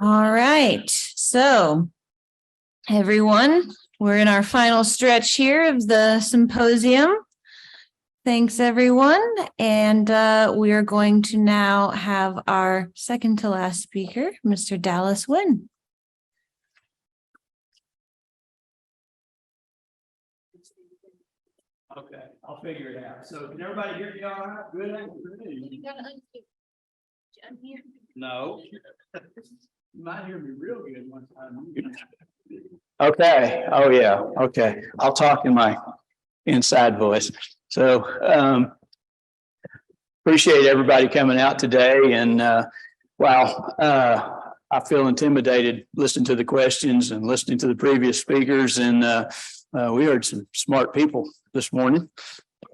All right. So, everyone, we're in our final stretch here of the symposium. Thanks, everyone. And we are going to now have our second to last speaker, Mr. Dallas Wynn. Okay, I'll figure it out. So can everybody hear me all right? Good. No. You might hear me real good once I'm. Okay. Oh, yeah. Okay. I'll talk in my inside voice. So appreciate everybody coming out today. And I feel intimidated listening to the questions and listening to the previous speakers. And we heard some smart people this morning,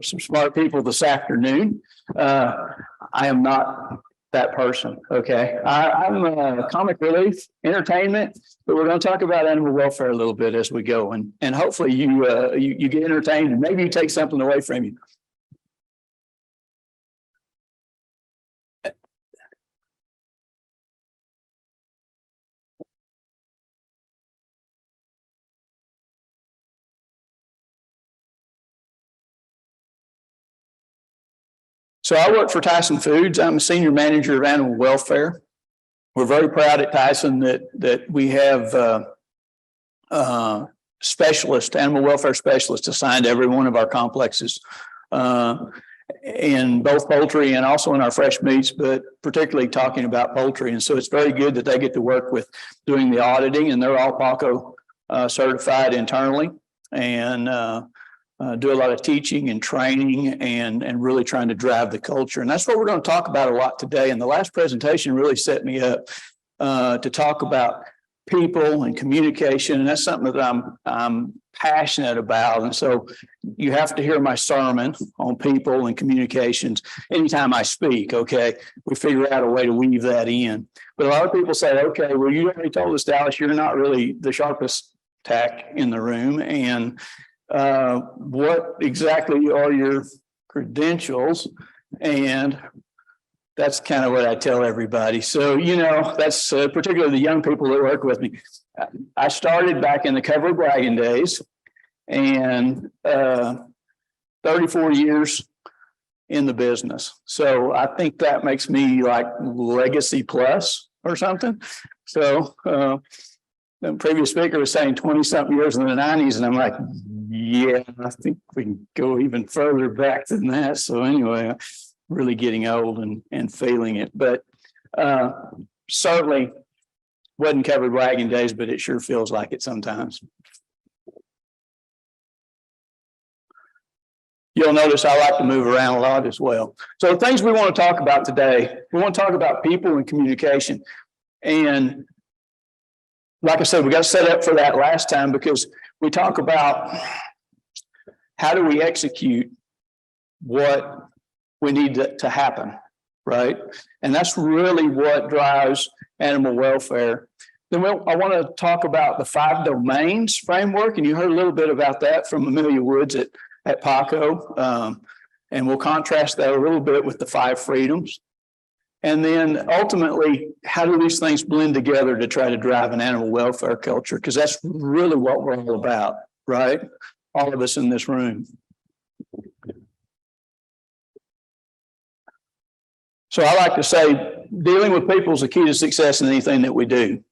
some smart people this afternoon. I am not that person. Okay. I'm comic relief, entertainment, but we're going to talk about animal welfare a little bit as we go. And hopefully you get entertained and maybe you take something away from you. So I work for Tyson Foods. I'm a senior manager of animal welfare. We're very proud at Tyson that we have animal welfare specialists assigned to every one of our complexes, in both poultry and also in our fresh meats, but particularly talking about poultry. And so it's very good that they get to work with doing the auditing, and they're all PACO certified internally, and do a lot of teaching and training and really trying to drive the culture. And that's what we're going to talk about a lot today. And the last presentation really set me up to talk about people and communication. And that's something that I'm passionate about. And so you have to hear my sermon on people and communications anytime I speak. Okay. We figure out a way to weave that in. But a lot of people say, okay, well, you already told us, Dallas, you're not really the sharpest tack in the room. And what exactly are your credentials? And that's kind of what I tell everybody. So, that's particularly the young people that work with me. I started back in the covered wagon days, and 34 years in the business. So I think that makes me like legacy plus or something. So the previous speaker was saying 20 something years in the 90s. And I'm like, yeah, I think we can go even further back than that. So anyway, really getting old and feeling it, but certainly wasn't covered wagon days, but it sure feels like it sometimes. You'll notice I like to move around a lot as well. So the things we want to talk about today, we want to talk about people and communication. And like I said, we got to set up for that last time, because we talk about how do we execute what we need to happen, right? And that's really what drives animal welfare. Then I want to talk about the 5 domains framework, and you heard a little bit about that from Amelia Woods at PACO, and we'll contrast that a little bit with the 5 freedoms. And then ultimately, how do these things blend together to try to drive an animal welfare culture? Because that's really what we're all about, right? All of us in this room. So I like to say, dealing with people is the key to success in anything that we do.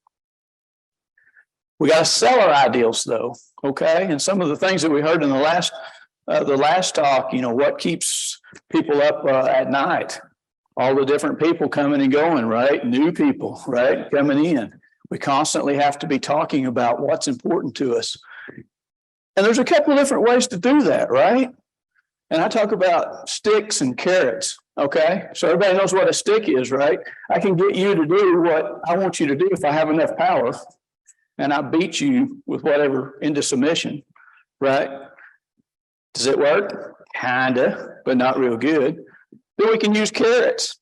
We got to sell our ideals, though, okay? And some of the things that we heard in the last talk, what keeps people up at night? All the different people coming and going, right? New people, right? Coming in. We constantly have to be talking about what's important to us. And there's a couple of different ways to do that, right? And I talk about sticks and carrots, okay? So everybody knows what a stick is, right? I can get you to do what I want you to do if I have enough power, and I beat you with whatever into submission, right? Does it work? Kinda, but not real good. Then we can use carrots.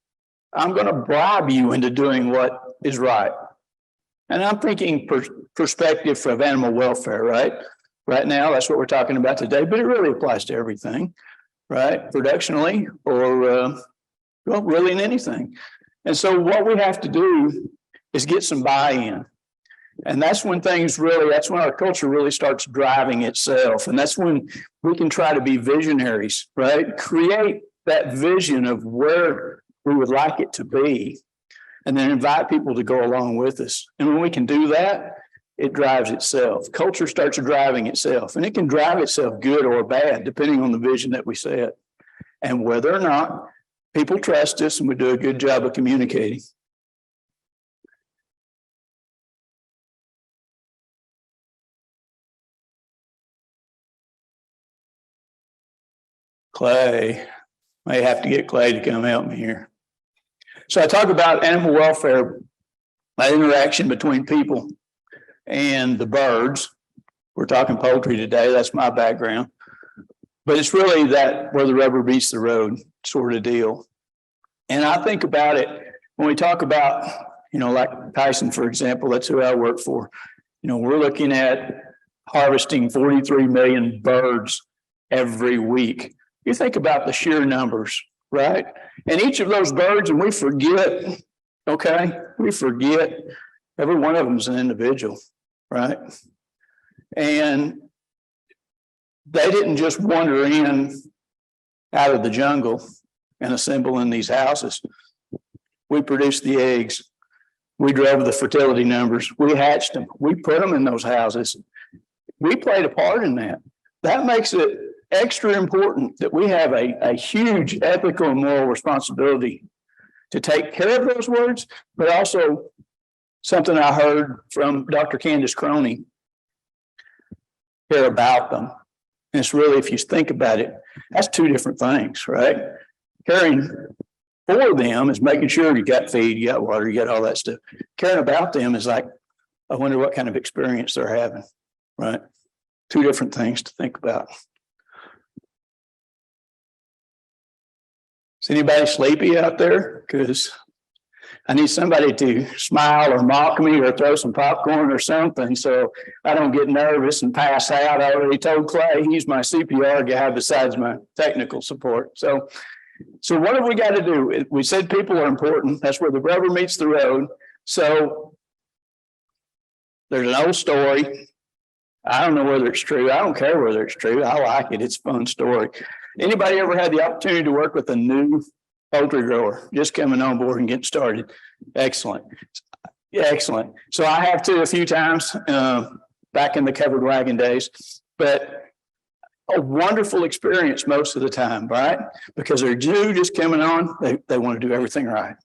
I'm going to bribe you into doing what is right. And I'm thinking perspective of animal welfare, right? Right now, that's what we're talking about today, but it really applies to everything, right? Productionally or, really in anything. And so what we have to do is get some buy-in. And that's when that's when our culture really starts driving itself. And that's when we can try to be visionaries, right? Create that vision of where we would like it to be, and then invite people to go along with us. And when we can do that, it drives itself. Culture starts driving itself, and it can drive itself good or bad, depending on the vision that we set and whether or not people trust us and we do a good job of communicating. Clay, may have to get Clay to come help me here. So I talk about animal welfare, that interaction between people and the birds. We're talking poultry today. That's my background. But it's really that where the rubber meets the road sort of deal. And I think about it when we talk about, like Tyson, for example, that's who I work for. We're looking at harvesting 43 million birds every week. You think about the sheer numbers, right? And each of those birds, and we forget, we forget every one of them is an individual, right? And they didn't just wander in out of the jungle and assemble in these houses. We produced the eggs. We drove the fertility numbers. We hatched them. We put them in those houses. We played a part in that. That makes it extra important that we have a huge ethical and moral responsibility to take care of those words, but also something I heard from Dr. Candace Croney, care about them. And it's really, if you think about it, that's two different things, right? Caring for them is making sure you got feed, you got water, you got all that stuff. Caring about them is like, I wonder what kind of experience they're having, right? Two different things to think about. Is anybody sleepy out there? Because I need somebody to smile or mock me or throw some popcorn or something so I don't get nervous and pass out. I already told Clay he's my CPR guy besides my technical support. So what have we got to do? We said people are important. That's where the rubber meets the road. So there's an old story. I don't know whether it's true. I don't care whether it's true. I like it. It's a fun story. Anybody ever had the opportunity to work with a new poultry grower just coming on board and getting started? Excellent. Yeah, excellent. So I have too a few times back in the covered wagon days, but a wonderful experience most of the time, right? Because they're new just coming on. They want to do everything right.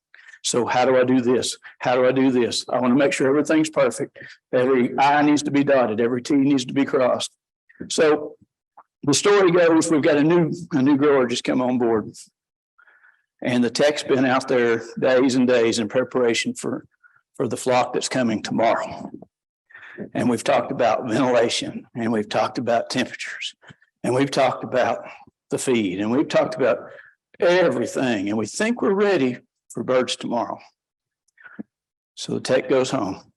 So how do I do this? How do I do this? I want to make sure everything's perfect. Every I needs to be dotted. Every T needs to be crossed. So the story goes, we've got a new grower just come on board. And the tech's been out there days and days in preparation for the flock that's coming tomorrow. And we've talked about ventilation, and we've talked about temperatures, and we've talked about the feed, and we've talked about everything. And we think we're ready for birds tomorrow. So the tech goes home.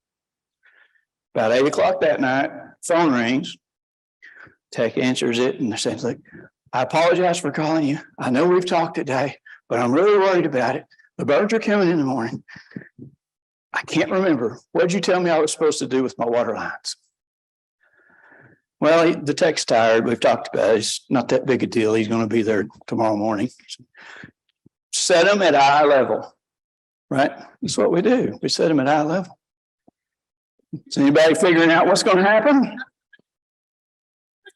About 8 o'clock that night, phone rings. Tech answers it and says, "Look, I apologize for calling you. I know we've talked today, but I'm really worried about it. The birds are coming in the morning. I can't remember. What did you tell me I was supposed to do with my water lines?" Well, the tech's tired. We've talked about it. It's not that big a deal. He's going to be there tomorrow morning. Set them at eye level, right? That's what we do. We set them at eye level. Is anybody figuring out what's going to happen?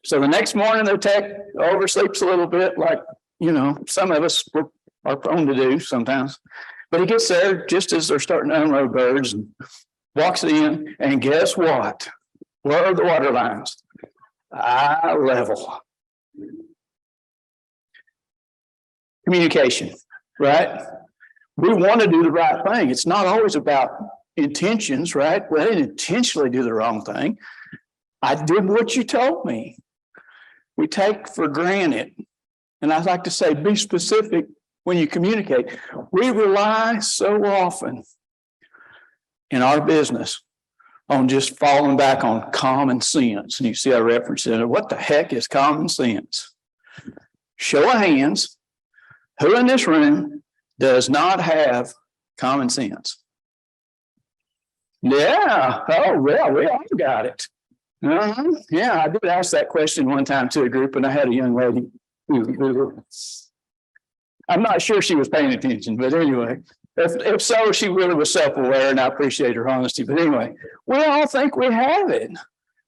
So the next morning, the tech oversleeps a little bit, like, some of us are prone to do sometimes. But he gets there just as they're starting to unload birds and walks in, and guess what? Where are the water lines? Eye level. Communication, right? We want to do the right thing. It's not always about intentions, right? Well, I didn't intentionally do the wrong thing. I did what you told me. We take for granted, and I like to say, be specific when you communicate. We rely so often in our business on just falling back on common sense. And you see I reference it. What the heck is common sense? Show of hands. Who in this room does not have common sense? Yeah. Oh, well, we all got it. Yeah, I did ask that question one time to a group, and I had a young lady who I'm not sure she was paying attention, but anyway, if so, she really was self-aware, and I appreciate her honesty. But anyway, we all think we have it.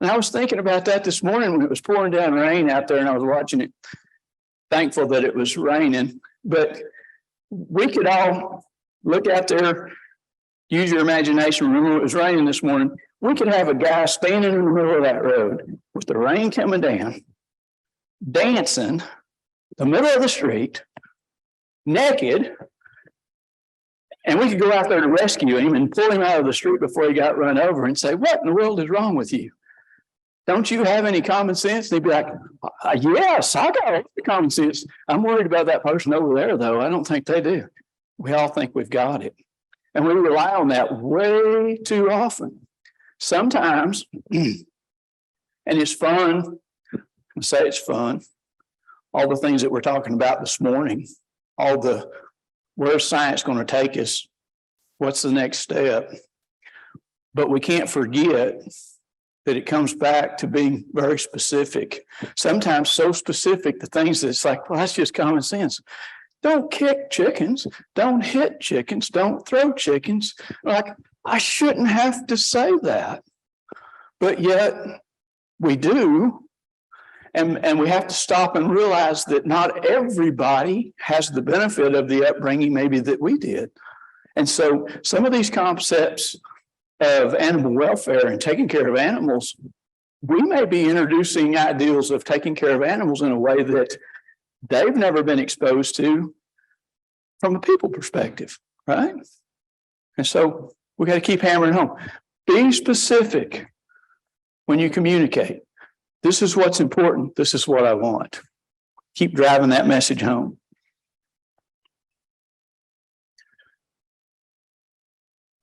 And I was thinking about that this morning when it was pouring down rain out there, and I was watching it. Thankful that it was raining, but we could all look out there, use your imagination. Remember, it was raining this morning. We could have a guy standing in the middle of that road with the rain coming down, dancing the middle of the street, naked, and we could go out there to rescue him and pull him out of the street before he got run over and say, "What in the world is wrong with you? Don't you have any common sense?" And he'd be like, "Yes, I got common sense. I'm worried about that person over there, though. I don't think they do." We all think we've got it. And we rely on that way too often. Sometimes, and it's fun, I say it's fun, all the things that we're talking about this morning, all the where's science going to take us? What's the next step? But we can't forget that it comes back to being very specific. Sometimes so specific, the things that's like, well, that's just common sense. Don't kick chickens. Don't hit chickens. Don't throw chickens. Like, I shouldn't have to say that. But yet we do. And we have to stop and realize that not everybody has the benefit of the upbringing maybe that we did. And so some of these concepts of animal welfare and taking care of animals, we may be introducing ideals of taking care of animals in a way that they've never been exposed to from a people perspective, right? And so we got to keep hammering home. Be specific when you communicate. This is what's important. This is what I want. Keep driving that message home.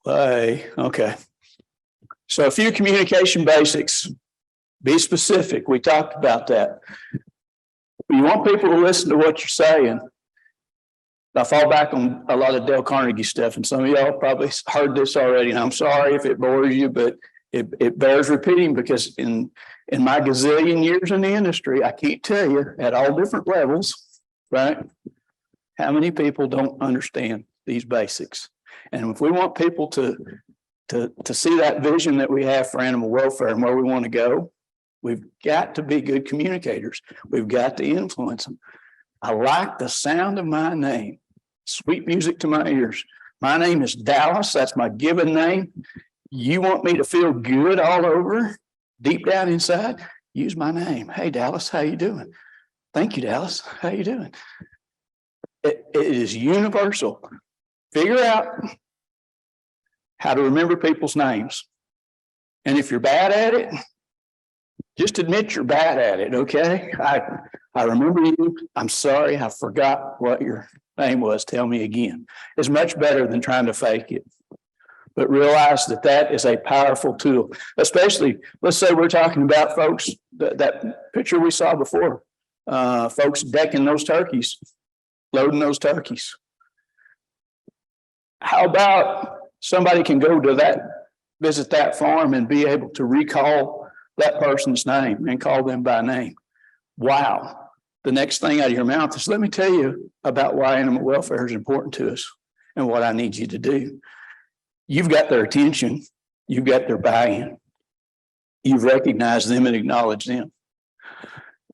Okay. So a few communication basics. Be specific. We talked about that. You want people to listen to what you're saying. I fall back on a lot of Dale Carnegie stuff, and some of y'all probably heard this already, and I'm sorry if it bores you, but it bears repeating, because in my gazillion years in the industry, I can't tell you at all different levels, right, how many people don't understand these basics. And if we want people to see that vision that we have for animal welfare and where we want to go, we've got to be good communicators. We've got to influence them. I like the sound of my name. Sweet music to my ears. My name is Dallas. That's my given name. You want me to feel good all over, deep down inside? Use my name. Hey, Dallas, how you doing? Thank you, Dallas. How you doing? It is universal. Figure out how to remember people's names. And if you're bad at it, just admit you're bad at it, okay? I remember you. I'm sorry, I forgot what your name was. Tell me again. It's much better than trying to fake it. But realize that that is a powerful tool, especially, let's say we're talking about folks, that picture we saw before, folks decking those turkeys, loading those turkeys. How about somebody can go to that, visit that farm and be able to recall that person's name and call them by name? Wow. The next thing out of your mouth is, let me tell you about why animal welfare is important to us and what I need you to do. You've got their attention. You've got their buy-in. You've recognized them and acknowledged them.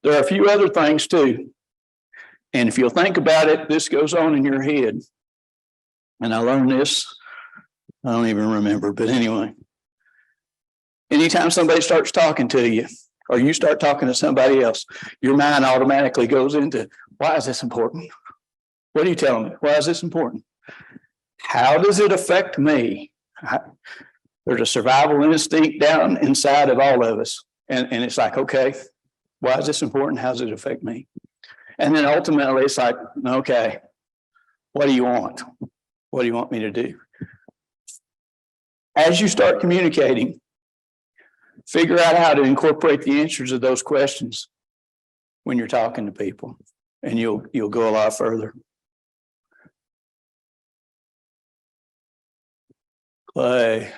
There are a few other things too. And if you'll think about it, this goes on in your head. And I learned this, I don't even remember, but anyway. Anytime somebody starts talking to you, or you start talking to somebody else, your mind automatically goes into, why is this important? What are you telling me? Why is this important? How does it affect me? There's a survival instinct down inside of all of us. And it's like, okay, why is this important? How does it affect me? And then ultimately it's like, okay, what do you want? What do you want me to do? As you start communicating, figure out how to incorporate the answers of those questions when you're talking to people, and you'll go a lot further. Clay.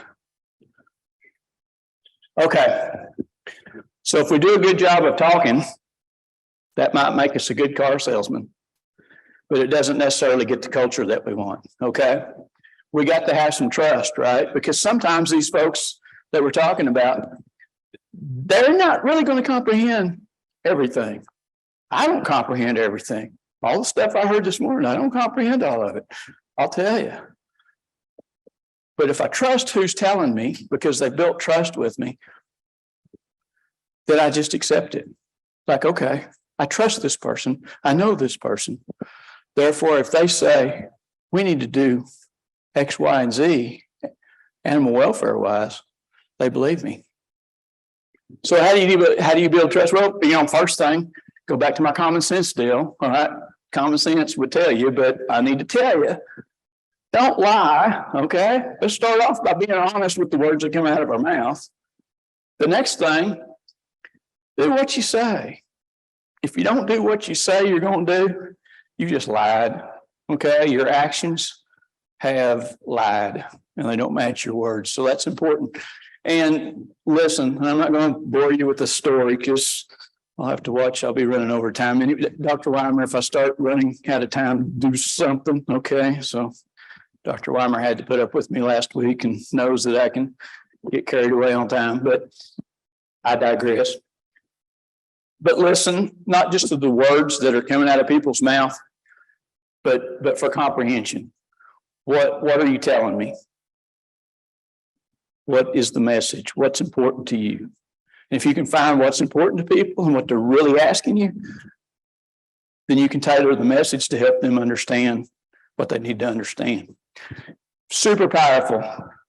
Okay. So if we do a good job of talking, that might make us a good car salesman, but it doesn't necessarily get the culture that we want. Okay. We got to have some trust, right? Because sometimes these folks that we're talking about, they're not really going to comprehend everything. I don't comprehend everything. All the stuff I heard this morning, I don't comprehend all of it. I'll tell you. But if I trust who's telling me, because they built trust with me, then I just accept it. Like, okay, I trust this person. I know this person. Therefore, if they say we need to do X, Y, and Z, animal welfare wise, they believe me. So how do you build trust? Well, first thing, go back to my common sense deal. All right. Common sense would tell you, but I need to tell you, don't lie. Okay. Let's start off by being honest with the words that come out of our mouth. The next thing, do what you say. If you don't do what you say you're going to do, you just lied. Okay. Your actions have lied and they don't match your words. So that's important. And listen, I'm not going to bore you with the story because I'll have to watch. I'll be running over time. And Dr. Weimer, if I start running out of time, do something. Okay. So Dr. Weimer had to put up with me last week and knows that I can get carried away on time, but I digress. But listen, not just to the words that are coming out of people's mouth, but for comprehension. What are you telling me? What is the message? What's important to you? And if you can find what's important to people and what they're really asking you, then you can tailor the message to help them understand what they need to understand. Super powerful.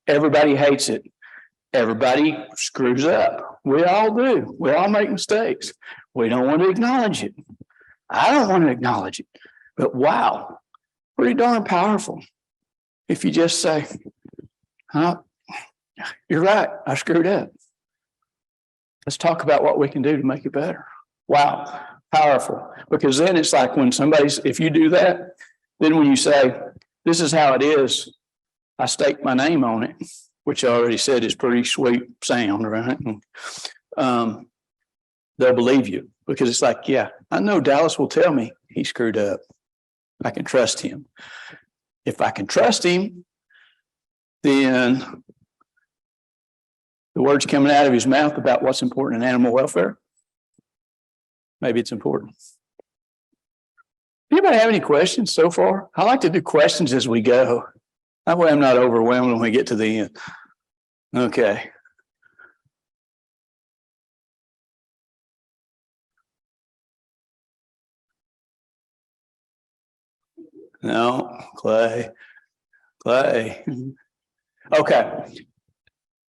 Everybody hates it. Everybody screws up. We all do. We all make mistakes. We don't want to acknowledge it. I don't want to acknowledge it. But wow, pretty darn powerful. If you just say, you're right, I screwed up. Let's talk about what we can do to make it better. Wow, powerful. Because then it's like when if you do that, then when you say, this is how it is, I stake my name on it, which I already said is pretty sweet sound, right? And, they'll believe you because it's like, yeah, I know Dallas will tell me he screwed up. I can trust him. If I can trust him, then the words coming out of his mouth about what's important in animal welfare, maybe it's important. Anybody have any questions so far? I like to do questions as we go. That way I'm not overwhelmed when we get to the end. Okay. No, Clay. Okay.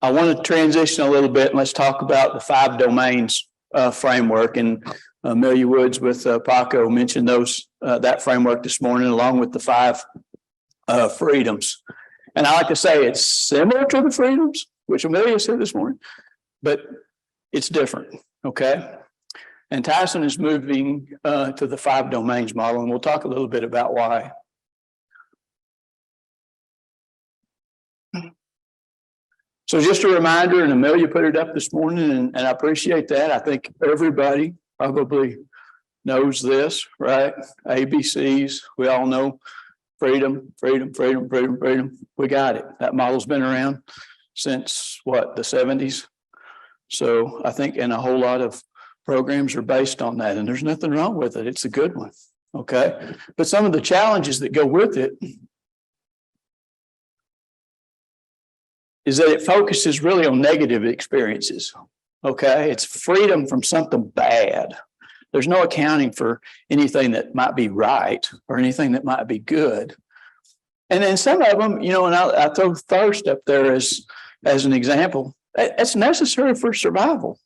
I want to transition a little bit and let's talk about the 5 domains framework. And Amelia Woods with Paco mentioned that framework this morning, along with the 5 freedoms. And I like to say it's similar to the freedoms, which Amelia said this morning, but it's different. Okay. And Tyson is moving to the 5 domains model, and we'll talk a little bit about why. So just a reminder, and Amelia put it up this morning, and I appreciate that. I think everybody probably knows this, right? ABCs, we all know freedom, freedom, freedom, freedom, freedom. We got it. That model's been around since what, the 70s? So I think, and a whole lot of programs are based on that, and there's nothing wrong with it. It's a good one. Okay. But some of the challenges that go with it is that it focuses really on negative experiences. Okay. It's freedom from something bad. There's no accounting for anything that might be right or anything that might be good. And then some of them, and I throw thirst up there as an example. It's necessary for survival.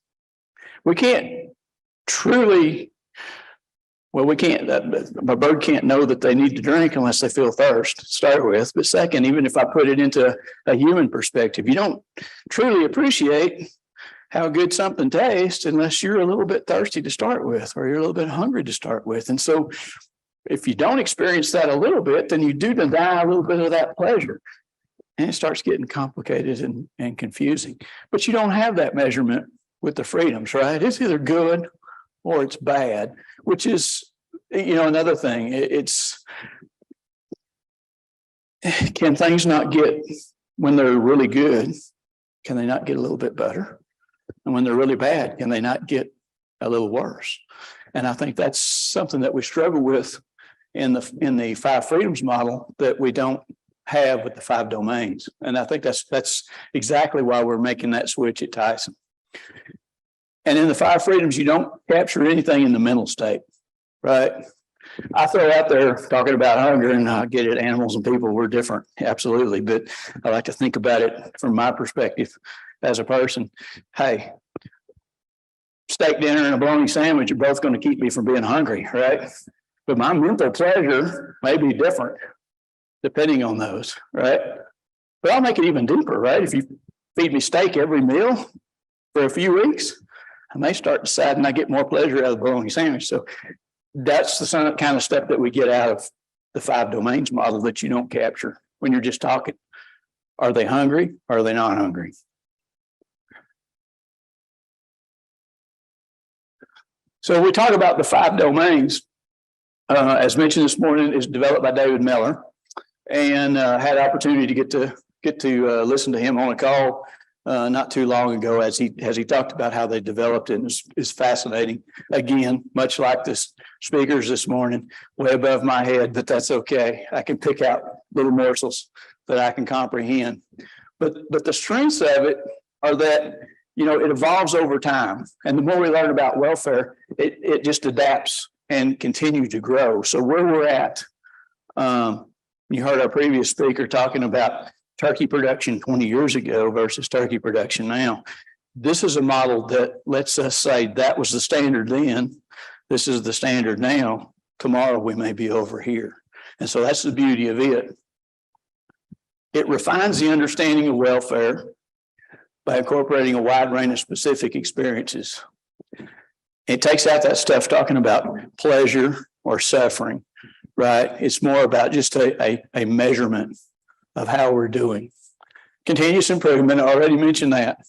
We can't truly, we can't, a bird can't know that they need to drink unless they feel thirst to start with. But second, even if I put it into a human perspective, you don't truly appreciate how good something tastes unless you're a little bit thirsty to start with, or you're a little bit hungry to start with. And so if you don't experience that a little bit, then you do deny a little bit of that pleasure. And it starts getting complicated and confusing. But you don't have that measurement with the freedoms, right? It's either good or it's bad, which is, another thing. Can things not get, when they're really good, can they not get a little bit better? And when they're really bad, can they not get a little worse? And I think that's something that we struggle with in the five freedoms model that we don't have with the five domains. And I think that's exactly why we're making that switch at Tyson. And in the five freedoms, you don't capture anything in the mental state, right? I throw out there talking about hunger, and I get it, animals and people, we're different, absolutely. But I like to think about it from my perspective as a person. Hey, steak dinner and a bologna sandwich are both going to keep me from being hungry, right? But my mental pleasure may be different depending on those, right? But I'll make it even deeper, right? If you feed me steak every meal for a few weeks, I may start deciding I get more pleasure out of the bologna sandwich. So that's the kind of stuff that we get out of the five domains model that you don't capture when you're just talking. Are they hungry? Or are they not hungry? So we talk about the five domains. As mentioned this morning, is developed by David Miller, and had opportunity to get to listen to him on a call not too long ago as he talked about how they developed it. And it's fascinating. Again, much like this speakers this morning, way above my head, but that's okay. I can pick out little morsels that I can comprehend. But the strengths of it are that, it evolves over time. And the more we learn about welfare, it just adapts and continues to grow. So where we're at, you heard our previous speaker talking about turkey production 20 years ago versus turkey production now. This is a model that lets us say that was the standard then. This is the standard now. Tomorrow we may be over here. And so that's the beauty of it. It refines the understanding of welfare by incorporating a wide range of specific experiences. It takes out that stuff talking about pleasure or suffering, right? It's more about just a measurement of how we're doing. Continuous improvement, I already mentioned that.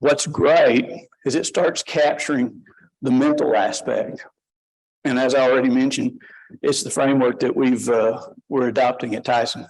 What's great is it starts capturing the mental aspect. And as I already mentioned, it's the framework that we're adopting at Tyson.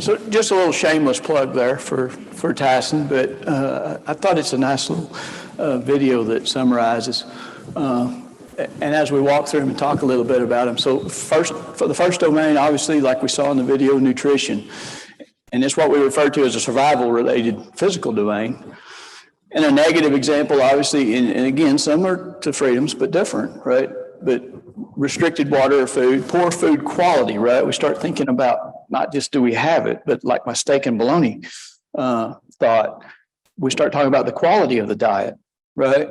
So just a little shameless plug there for Tyson, but I thought it's a nice little video that summarizes. And as we walk through them and talk a little bit about them. So for the first domain, obviously, like we saw in the video, nutrition. And it's what we refer to as a survival-related physical domain. And a negative example, obviously, and again, similar to freedoms, but different, right? But restricted water or food, poor food quality, right? We start thinking about not just do we have it, but like my steak and bologna thought, we start talking about the quality of the diet, right?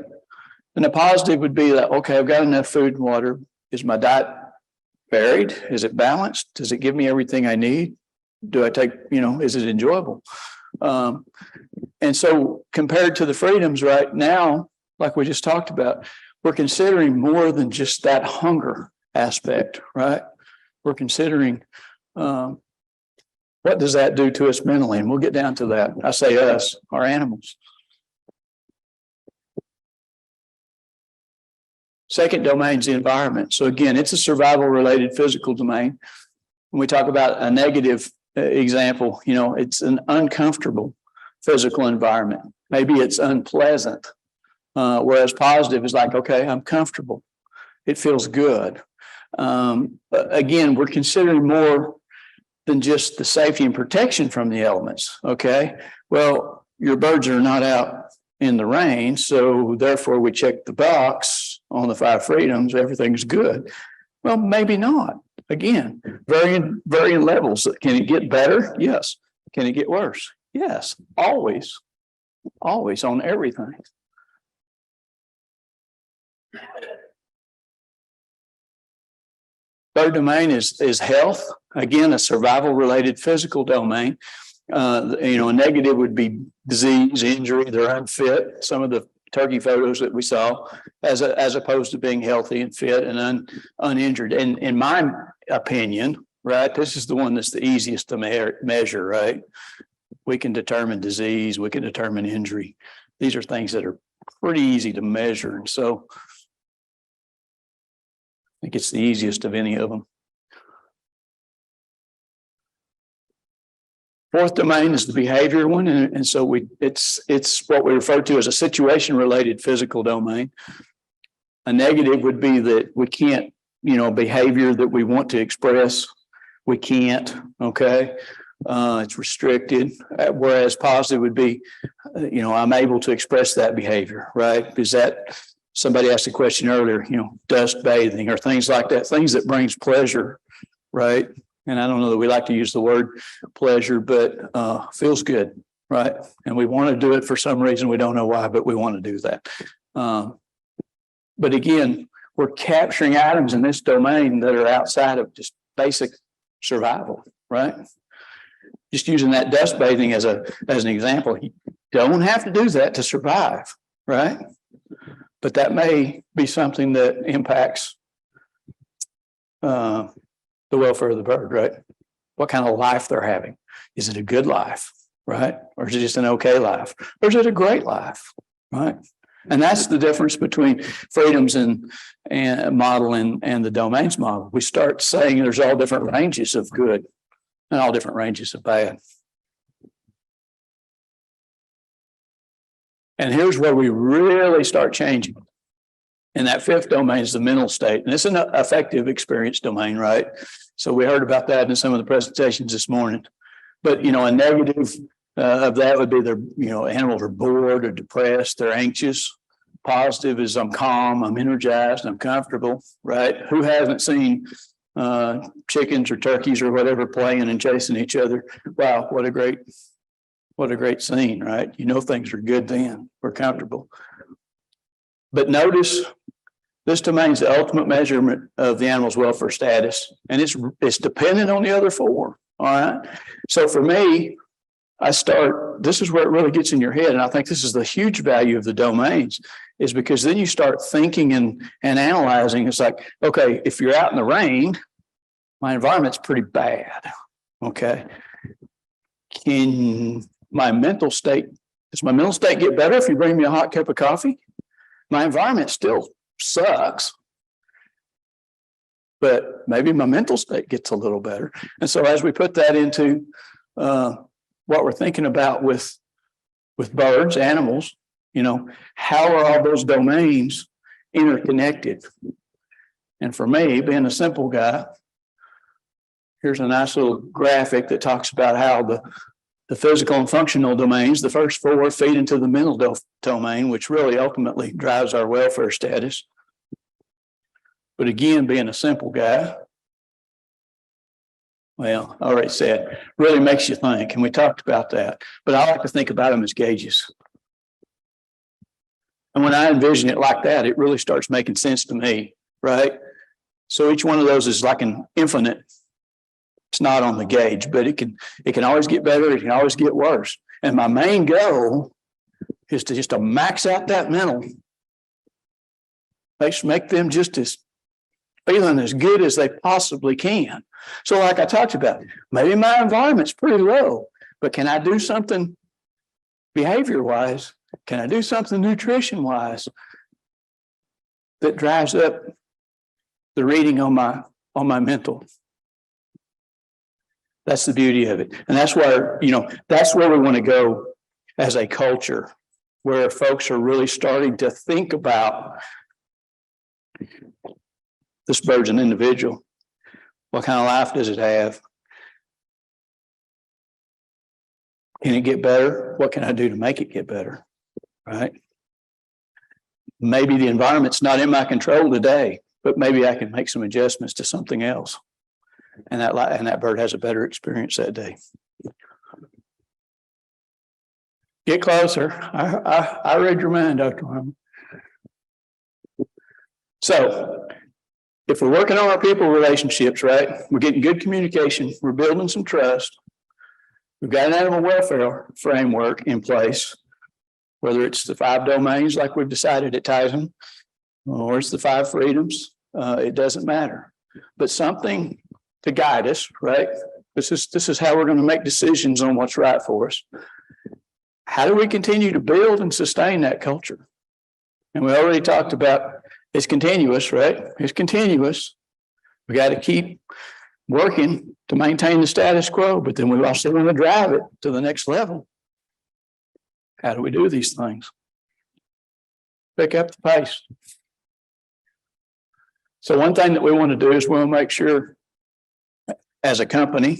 And the positive would be that, okay, I've got enough food and water. Is my diet varied? Is it balanced? Does it give me everything I need? Do I take, is it enjoyable? And so compared to the freedoms right now, like we just talked about, we're considering more than just that hunger aspect, right? We're considering what does that do to us mentally? And we'll get down to that. I say us, our animals. Second domain is the environment. So again, it's a survival related physical domain. When we talk about a negative example, it's an uncomfortable physical environment. Maybe it's unpleasant. Whereas positive is like, okay, I'm comfortable. It feels good. Again, we're considering more than just the safety and protection from the elements. Okay. Well, your birds are not out in the rain. So therefore we check the box on the 5 freedoms. Everything's good. Well, maybe not. Again, varying levels. Can it get better? Yes. Can it get worse? Yes. Always on everything. Third domain is health. Again, a survival related physical domain. A negative would be disease, injury, they're unfit. Some of the turkey photos that we saw as opposed to being healthy and fit and uninjured. And in my opinion, right, this is the one that's the easiest to measure, right? We can determine disease, we can determine injury. These are things that are pretty easy to measure. And so I think it's the easiest of any of them. Fourth domain is the behavior one. And so it's what we refer to as a situation related physical domain. A negative would be that we can't, behavior that we want to express, we can't, okay? It's restricted. Whereas positive would be, I'm able to express that behavior, right? Is that somebody asked a question earlier, dust bathing or things like that, things that brings pleasure, right? And I don't know that we like to use the word pleasure, but feels good, right? And we want to do it for some reason. We don't know why, but we want to do that. But again, we're capturing items in this domain that are outside of just basic survival, right? Just using that dust bathing as an example, you don't have to do that to survive, right? But that may be something that impacts the welfare of the bird, right? What kind of life they're having. Is it a good life, right? Or is it just an okay life? Or is it a great life, right? And that's the difference between freedoms and model and the domains model. We start saying there's all different ranges of good and all different ranges of bad. And here's where we really start changing. And that fifth domain is the mental state. And it's an affective experience domain, right? So we heard about that in some of the presentations this morning. But, a negative of that would be animals are bored or depressed, they're anxious. Positive is I'm calm, I'm energized, I'm comfortable, right? Who hasn't seen chickens or turkeys or whatever playing and chasing each other? Wow, what a great scene, right? Things are good then, we're comfortable. But notice this domain is the ultimate measurement of the animal's welfare status, and it's dependent on the other 4. All right. So for me, this is where it really gets in your head, and I think this is the huge value of the domains, is because then you start thinking and analyzing. It's like, okay, if you're out in the rain, my environment's pretty bad. Okay. Does my mental state get better if you bring me a hot cup of coffee? My environment still sucks, but maybe my mental state gets a little better. And so as we put that into what we're thinking about with birds, animals, how are all those domains interconnected? And for me, being a simple guy, here's a nice little graphic that talks about how the physical and functional domains, the first 4 feed into the mental domain, which really ultimately drives our welfare status. But again, being a simple guy, well, I already said, really makes you think, and we talked about that. But I like to think about them as gauges. And when I envision it like that, it really starts making sense to me, right? So each one of those is like an infinite. It's not on the gauge, but it can always get better. It can always get worse. And my main goal is to just to max out that mental. Make them just as feeling as good as they possibly can. So like I talked about, maybe my environment's pretty low, but can I do something behavior wise? Can I do something nutrition wise that drives up the reading on my mental? That's the beauty of it. And that's where, that's where we want to go as a culture, where folks are really starting to think about this bird's an individual. What kind of life does it have? Can it get better? What can I do to make it get better? Right? Maybe the environment's not in my control today, but maybe I can make some adjustments to something else. And that bird has a better experience that day. Get closer. I read your mind, Dr. Wyman. So if we're working on our people relationships, right, we're getting good communication, we're building some trust, we've got an animal welfare framework in place, whether it's the 5 domains like we've decided at Tyson, or it's the 5 freedoms, it doesn't matter. But something to guide us, right? This is how we're going to make decisions on what's right for us. How do we continue to build and sustain that culture? And we already talked about it's continuous, right? It's continuous. We got to keep working to maintain the status quo, but then we also want to drive it to the next level. How do we do these things? Pick up the pace. So one thing that we want to do is we want to make sure as a company,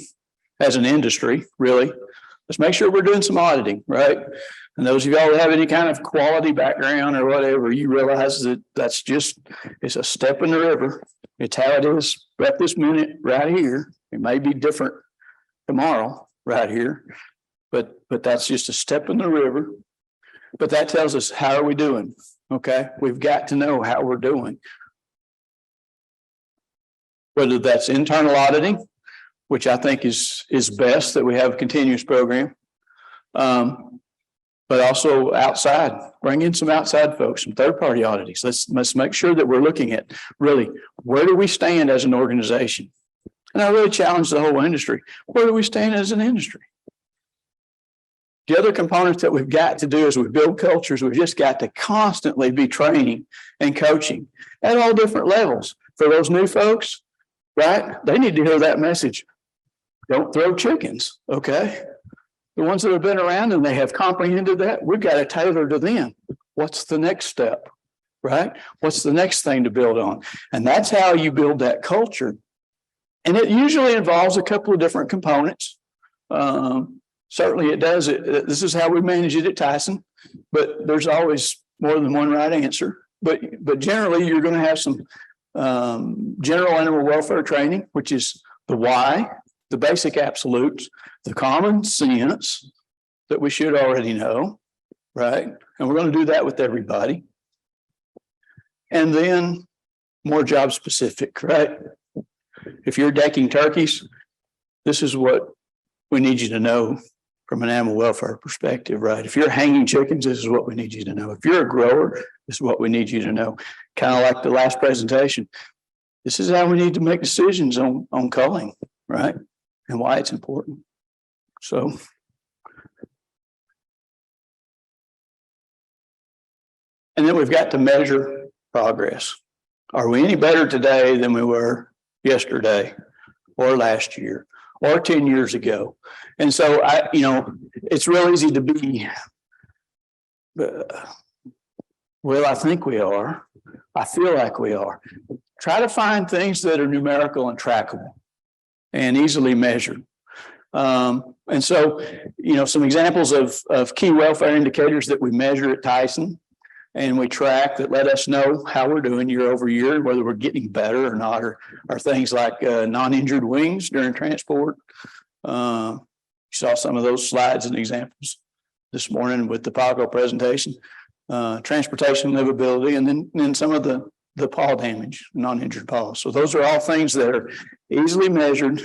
as an industry, really, let's make sure we're doing some auditing, right? And those of y'all that have any kind of quality background or whatever, you realize that it's a step in the river. It's how it is right this minute, right here. It may be different tomorrow, right here, but that's just a step in the river. But that tells us, how are we doing? Okay, we've got to know how we're doing. Whether that's internal auditing, which I think is best that we have a continuous program. But also outside, bring in some outside folks, some third-party auditors. Let's make sure that we're looking at really, where do we stand as an organization? And I really challenge the whole industry. Where do we stand as an industry? The other components that we've got to do as we build cultures, we've just got to constantly be training and coaching at all different levels. For those new folks, right? They need to hear that message. Don't throw chickens, okay? The ones that have been around and they have comprehended that, we've got to tailor to them. What's the next step, right? What's the next thing to build on? And that's how you build that culture. And it usually involves a couple of different components. Certainly it does. This is how we manage it at Tyson, but there's always more than one right answer. But generally, you're going to have some general animal welfare training, which is the why, the basic absolutes, the common sense that we should already know, right? And we're going to do that with everybody. And then more job specific, right? If you're decking turkeys, this is what we need you to know from an animal welfare perspective, right? If you're hanging chickens, this is what we need you to know. If you're a grower, this is what we need you to know. Kind of like the last presentation. This is how we need to make decisions on culling, right? And why it's important. So. And then we've got to measure progress. Are we any better today than we were yesterday or last year or 10 years ago? And so it's real easy to be, well, I think we are. I feel like we are. Try to find things that are numerical and trackable and easily measured. And so, some examples of key welfare indicators that we measure at Tyson and we track that let us know how we're doing year over year, whether we're getting better or not, are things like non-injured wings during transport. You saw some of those slides and examples this morning with the PAGO presentation, transportation livability, and then some of the the paw damage, non-injured paws. So those are all things that are easily measured.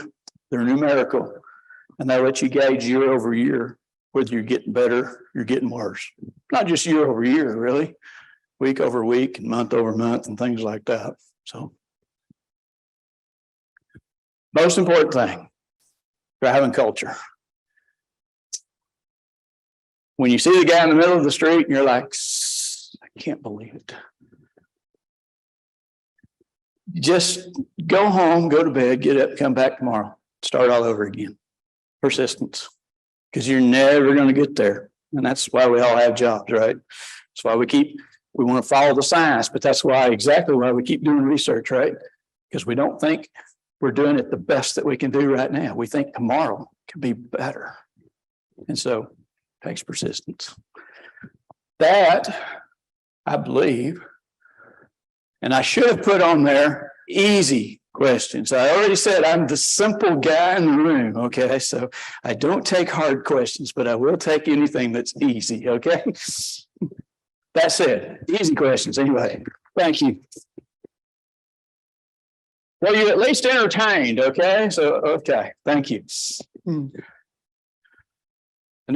They're numerical, and they let you gauge year over year whether you're getting better, you're getting worse. Not just year over year, really, week over week and month over month and things like that. So most important thing, driving culture. When you see the guy in the middle of the street and you're like, I can't believe it. Just go home, go to bed, get up, come back tomorrow, start all over again. Persistence, because you're never going to get there. And that's why we all have jobs, right? That's why we want to follow the science, but that's exactly why we keep doing research, right? Because we don't think we're doing it the best that we can do right now. We think tomorrow can be better. And so it takes persistence. That, I believe, and I should have put on there easy questions. I already said I'm the simple guy in the room. Okay. So I don't take hard questions, but I will take anything that's easy. Okay. That's it. Easy questions. Anyway, thank you. Well, you at least entertained. Okay. So, okay. Thank you. No,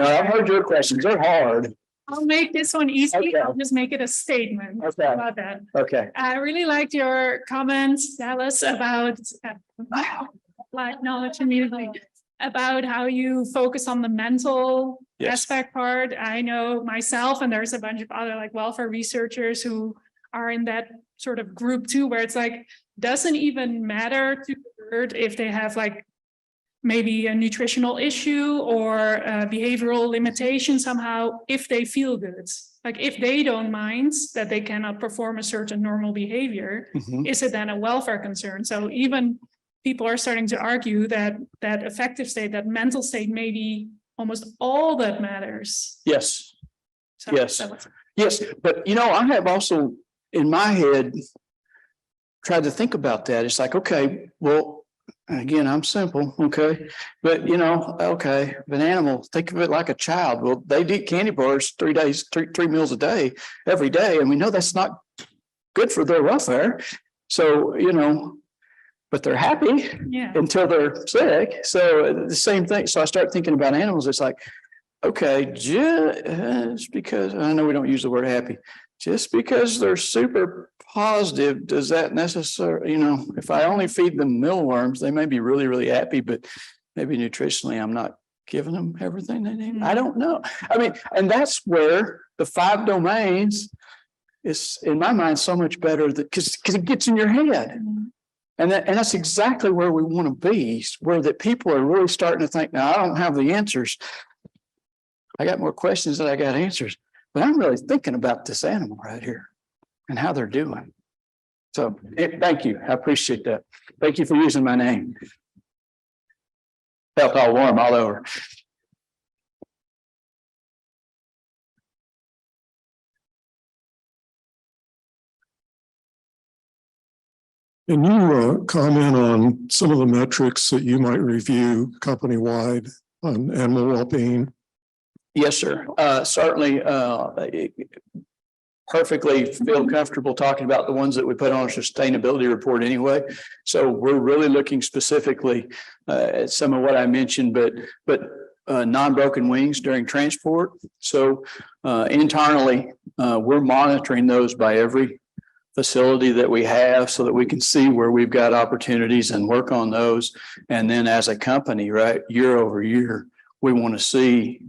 I've heard your questions. They're hard. I'll make this one easy. Okay. I'll just make it a statement about that. Okay. I really liked your comments, Dallas, about knowledge immediately, about how you focus on the mental aspect part. I know myself, and there's a bunch of other like welfare researchers who are in that sort of group too, where it's like, doesn't even matter to the bird if they have like maybe a nutritional issue or a behavioral limitation somehow, if they feel good. Like if they don't mind that they cannot perform a certain normal behavior, is it then a welfare concern? So even people are starting to argue that that affective state, that mental state, may be almost all that matters. Yes. So Yes. But, I have also in my head tried to think about that. It's like, okay, well, again, I'm simple, okay, but okay, if an animal, think of it like a child. Well, they eat candy bars 3 days, three meals a day, every day, and we know that's not good for their welfare. So but they're happy until they're sick. So the same thing. So I start thinking about animals. It's like, okay, just because I know we don't use the word happy, just because they're super positive, does that necessarily, if I only feed them mealworms, they may be really, really happy, but maybe nutritionally, I'm not giving them everything they need. I don't know. I mean, and that's where the 5 domains is, in my mind, so much better because it gets in your head. And that's exactly where we want to be, where that people are really starting to think, now, I don't have the answers. I got more questions than I got answers, but I'm really thinking about this animal right here and how they're doing. So thank you. I appreciate that. Thank you for using my name. Felt all warm all over. Can you comment on some of the metrics that you might review company-wide on animal well-being? Yes, sir. Certainly. Perfectly feel comfortable talking about the ones that we put on our sustainability report anyway. So we're really looking specifically at some of what I mentioned, but non-broken wings during transport. So internally, we're monitoring those by every facility that we have so that we can see where we've got opportunities and work on those. And then as a company, right, year over year, we want to see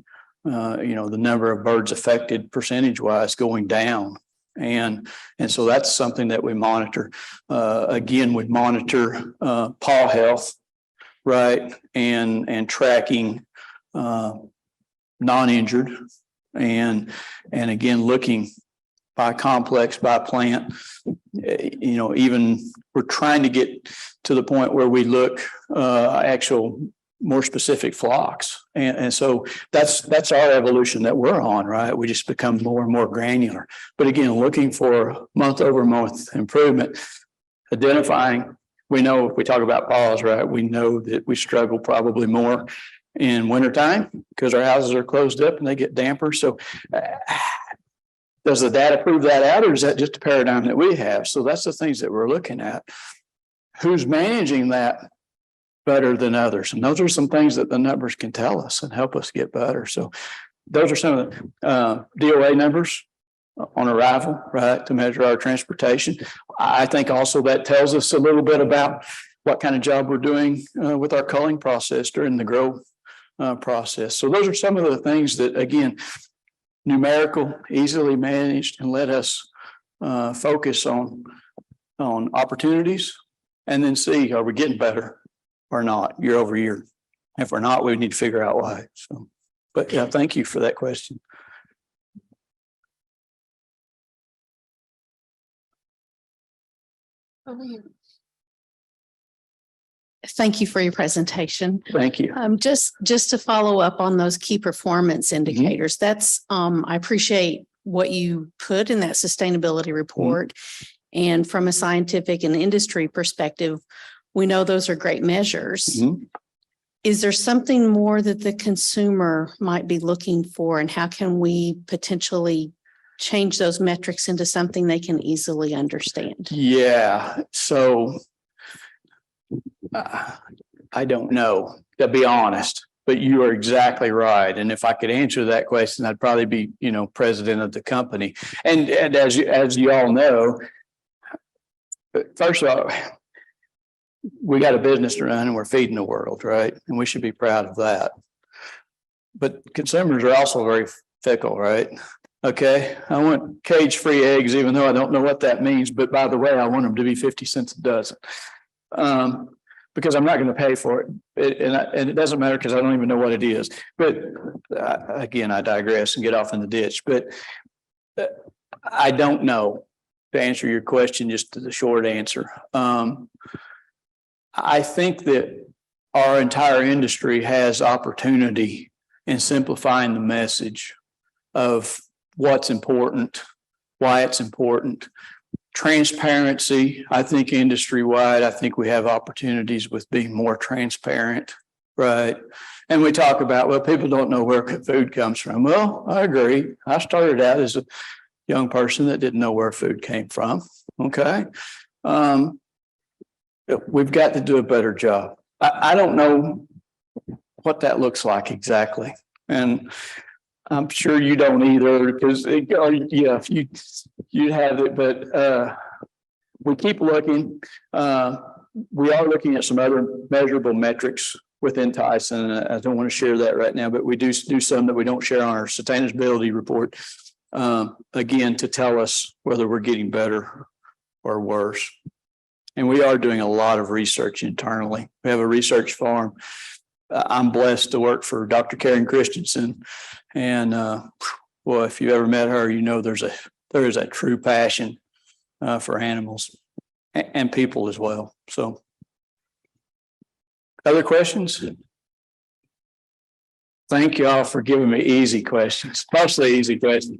the number of birds affected percentage wise going down. And so that's something that we monitor. Again, we monitor paw health, right? And tracking non-injured and again, looking by complex, by plant, even we're trying to get to the point where we look actual more specific flocks. And so that's our evolution that we're on, right? We just become more and more granular. But again, looking for month over month improvement, identifying, we know if we talk about paws, right? We know that we struggle probably more in wintertime because our houses are closed up and they get damper. So Does the data prove that out, or is that just a paradigm that we have? So that's the things that we're looking at. Who's managing that better than others? And those are some things that the numbers can tell us and help us get better. So those are some of the DOA numbers on arrival, right, to measure our transportation. I think also that tells us a little bit about what kind of job we're doing with our culling process during the grow process. So those are some of the things that, again, numerical, easily managed, and let us focus on opportunities and then see, are we getting better or not year over year? If we're not, we need to figure out why. So, but yeah, thank you for that question. Thank you for your presentation. Thank you. Just to follow up on those key performance indicators, that's, I appreciate what you put in that sustainability report. And from a scientific and industry perspective, we know those are great measures. Is there something more that the consumer might be looking for, and how can we potentially change those metrics into something they can easily understand? Yeah. So I don't know, to be honest, but you are exactly right. And if I could answer that question, I'd probably be, president of the company. And as you all know, first of all, we got a business to run and we're feeding the world, right? And we should be proud of that. But consumers are also very fickle, right? Okay, I want cage-free eggs, even though I don't know what that means. But by the way, I want them to be 50 cents a dozen. Because I'm not going to pay for it. And it doesn't matter because I don't even know what it is. But again, I digress and get off in the ditch. But I don't know, to answer your question, just the short answer. I think that our entire industry has opportunity in simplifying the message of what's important, why it's important. Transparency, I think industry-wide, I think we have opportunities with being more transparent, right? And we talk about, well, people don't know where food comes from. Well, I agree. I started out as a young person that didn't know where food came from, okay? We've got to do a better job. I don't know what that looks like exactly. And I'm sure you don't either, because if you'd have it, but we keep looking. We are looking at some other measurable metrics within Tyson. I don't want to share that right now, but we do some that we don't share on our sustainability report. Again, to tell us whether we're getting better or worse. And we are doing a lot of research internally. We have a research farm. I'm blessed to work for Dr. Karen Christensen. And well, if you ever met her, there is a true passion for animals and people as well. So other questions? Thank you all for giving me easy questions, mostly easy questions.